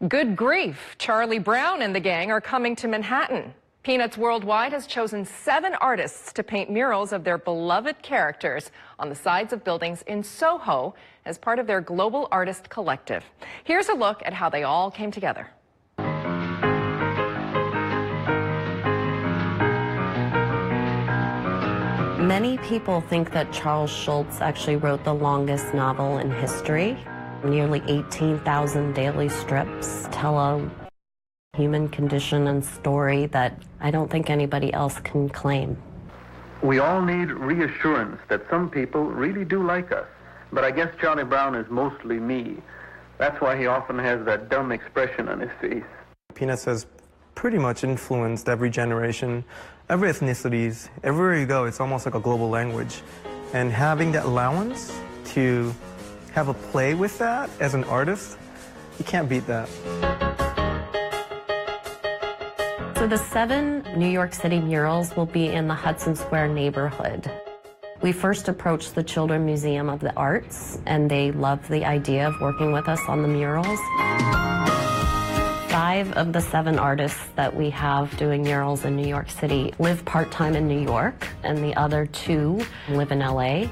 Good grief. Charlie Brown and the gang are coming to Manhattan. Peanuts Worldwide has chosen 7 artists to paint murals of their beloved characters on the sides of buildings in Soho as part of their Global Artist Collective. Here's a look at how they all came together. Many people think that Charles Schulz actually wrote the longest novel in history. Nearly 18,000 daily strips tell a human condition and story that I don't think anybody else can claim. We all need reassurance that some people really do like us. But I guess Charlie Brown is mostly me. That's why he often has that dumb expression on his face. Peanuts has pretty much influenced every generation, every ethnicities. Everywhere you go, it's almost like a global language. And having that allowance to have a play with that as an artist, you can't beat that. So the 7 New York City murals will be in the Hudson Square neighborhood. We first approached the Children's Museum of the Arts, and they loved the idea of working with us on the murals. 5 of the 7 artists that we have doing murals in New York City live part-time in New York, and the other 2 live in LA.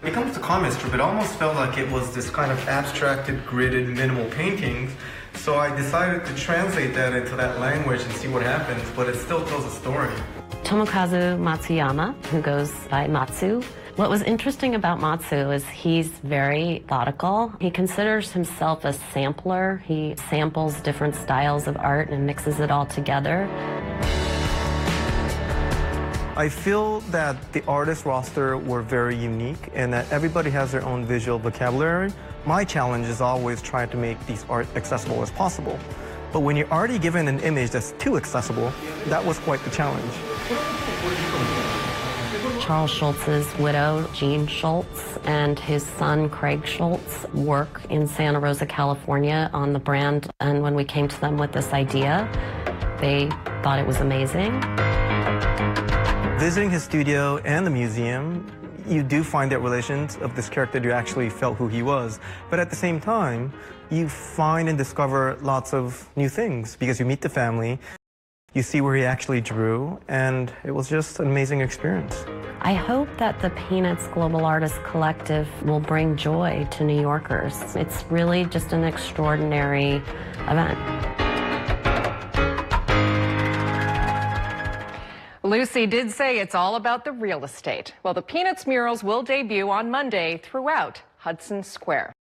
When it comes to comic strip, it almost felt like it was this kind of abstracted, gridded, minimal paintings. So I decided to translate that into that language and see what happens, but it still tells a story. Tomokazu Matsuyama, who goes by Matsu. What was interesting about Matsu is he's very methodical. He considers himself a sampler. He samples different styles of art and mixes it all together. I feel that the artist roster were very unique and that everybody has their own visual vocabulary. My challenge is always trying to make these art accessible as possible. But when you're already given an image that's too accessible, that was quite the challenge. Charles Schulz's widow, Jean Schulz, and his son, Craig Schulz, work in Santa Rosa, California on the brand. And when we came to them with this idea, they thought it was amazing. Visiting his studio and the museum, you do find that relations of this character you actually felt who he was. But at the same time, you find and discover lots of new things because you meet the family, you see where he actually drew, and it was just an amazing experience. I hope that the Peanuts Global Artist Collective will bring joy to New Yorkers. It's really just an extraordinary event. Lucy did say it's all about the real estate. Well, the Peanuts murals will debut on Monday throughout Hudson Square.